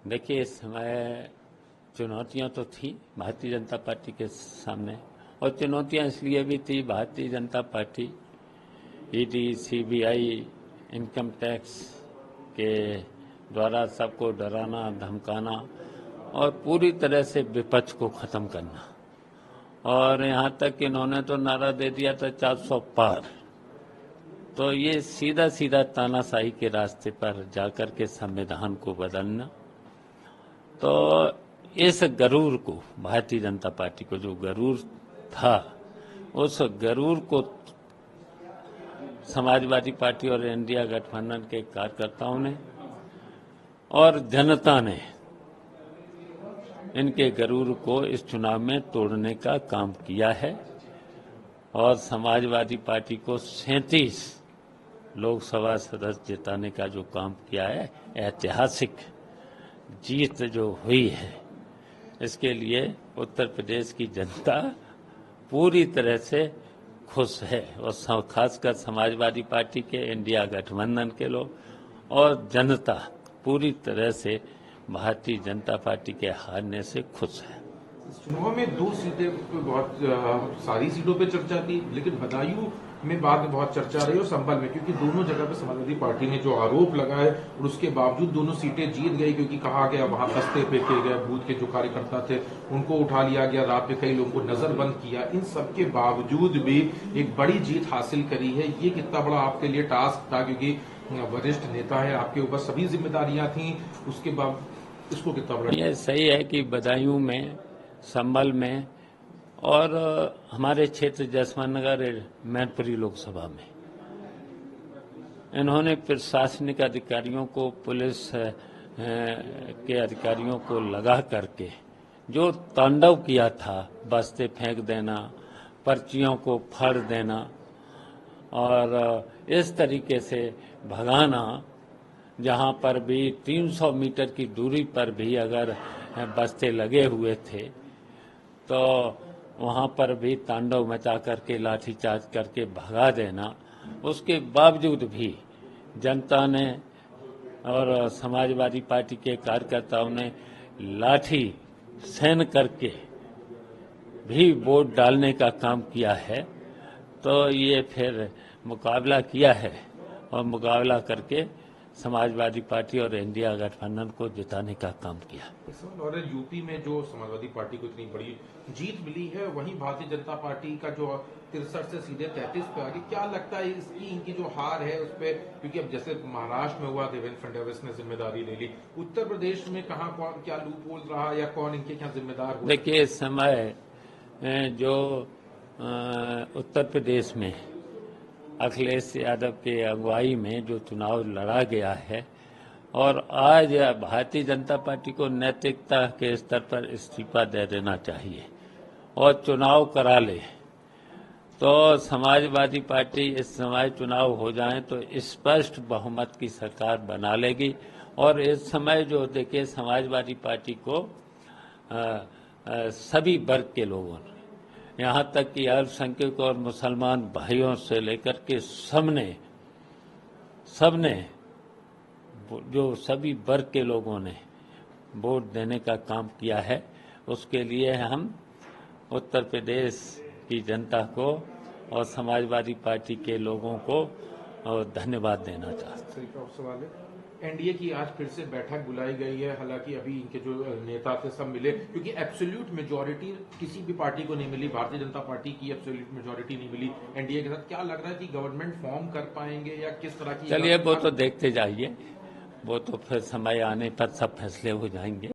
देखिए, इस समय चुनौतियां तो थी भारतीय जनता पार्टी के सामने, और चुनौतियां इसलिए भी थी, Bharatiya Janata party ED, CBI, income tax के द्वारा सबको डराना, धमकाना और पूरी तरह से विपक्ष को खत्म करना। और यहाँ तक कि इन्होंने तो नारा दे दिया था 400 पार। तो ये सीधा सीधा तानाशाही के रास्ते पर जाकर के संविधान को बदलना। तो इस गरूर को, भारतीय जनता पार्टी को जो गरूर था, उस गरूर को समाजवादी पार्टी और इंडिया गठबंधन के कार्यकर्ताओं ने और जनता ने इनके गरूर को इस चुनाव में तोड़ने का काम किया है। और समाजवादी पार्टी को 37 लोकसभा सदस्य जिताने का जो काम किया है, ऐतिहासिक जीत जो हुई है, इसके लिए उत्तर प्रदेश की जनता पूरी तरह से खुश है। और खासकर समाजवादी पार्टी के, इंडिया गठबंधन के लोग और जनता पूरी तरह से भारतीय जनता पार्टी के हारने से खुश है। चुनाव में 2 सीटें पे बहुत सारी सीटों पे चर्चा थी, लेकिन बदायूं में बाद में बहुत चर्चा रही और संभल में, क्योंकि दोनों जगह पे समाजवादी पार्टी ने जो आरोप लगाए और उसके बावजूद दोनों सीटें जीत गई, क्योंकि कहा गया वहां दस्ते फेंके गए, बूथ के जो कार्यकर्ता थे उनको उठा लिया गया, रात में कई लोगों को नजरबंद किया। इन सब के बावजूद भी एक बड़ी जीत हासिल करी है। ये कितना बड़ा आपके लिए टास्क था, क्योंकि वरिष्ठ नेता है, आपके ऊपर सभी जिम्मेदारियां थी, उसके बाद इसको कितना बड़ा? ये सही है कि बदायूं में, संभल में और हमारे क्षेत्र जसवंत नगर, मैनपुरी लोकसभा में इन्होंने प्रशासनिक अधिकारियों को, पुलिस के अधिकारियों को लगा करके जो तांडव किया था, बस्ते फेंक देना, पर्चियों को फाड़ देना और इस तरीके से भगाना, जहां पर भी 300 मीटर की दूरी पर भी अगर बस्ते लगे हुए थे तो वहां पर भी तांडव मचा करके, लाठीचार्ज करके भगा देना। उसके बावजूद भी जनता ने और समाजवादी पार्टी के कार्यकर्ताओं ने लाठी सहन करके भी वोट डालने का काम किया है। तो ये फिर मुकाबला किया है और मुकाबला करके समाजवादी पार्टी और इंडिया गठबंधन को जिताने का काम किया। और यूपी में जो समाजवादी पार्टी को इतनी बड़ी जीत मिली है, वहीं भारतीय जनता पार्टी का जो 63 से सीधे 33 पे आ गई, क्या लगता है इसकी, इनकी जो हार है उस पर? क्योंकि अब जैसे महाराष्ट्र में हुआ, देवेंद्र फडणवीस ने जिम्मेदारी ले ली, उत्तर प्रदेश में कहाँ कौन क्या लूप होल रहा या कौन इनके क्या जिम्मेदार हुआ? देखिए, इस समय जो उत्तर प्रदेश में अखिलेश यादव के अगुवाई में जो चुनाव लड़ा गया है, और आज भारतीय जनता पार्टी को नैतिकता के स्तर पर इस्तीफा दे देना चाहिए और चुनाव करा ले, तो समाजवादी पार्टी इस समय चुनाव हो जाए तो स्पष्ट बहुमत की सरकार बना लेगी। और इस समय जो देखिए, समाजवादी पार्टी को सभी वर्ग के लोगों ने, यहाँ तक कि अल्पसंख्यक और मुसलमान भाइयों से लेकर के सबने जो सभी वर्ग के लोगों ने वोट देने का काम किया है, उसके लिए हम उत्तर प्रदेश की जनता को और समाजवादी पार्टी के लोगों को धन्यवाद देना चाहते हैं। एनडीए की आज फिर से बैठक बुलाई गई है, हालांकि अभी इनके जो नेता थे सब मिले, क्योंकि एब्सोल्यूट मेजोरिटी किसी भी पार्टी को नहीं मिली, भारतीय जनता पार्टी की एब्सोल्यूट मेजोरिटी नहीं मिली एनडीए के साथ। क्या लग रहा है कि गवर्नमेंट फॉर्म कर पाएंगे या किस तरह की? चलिए, वो तो देखते जाइए, वो तो फिर समय आने पर सब फैसले हो जाएंगे।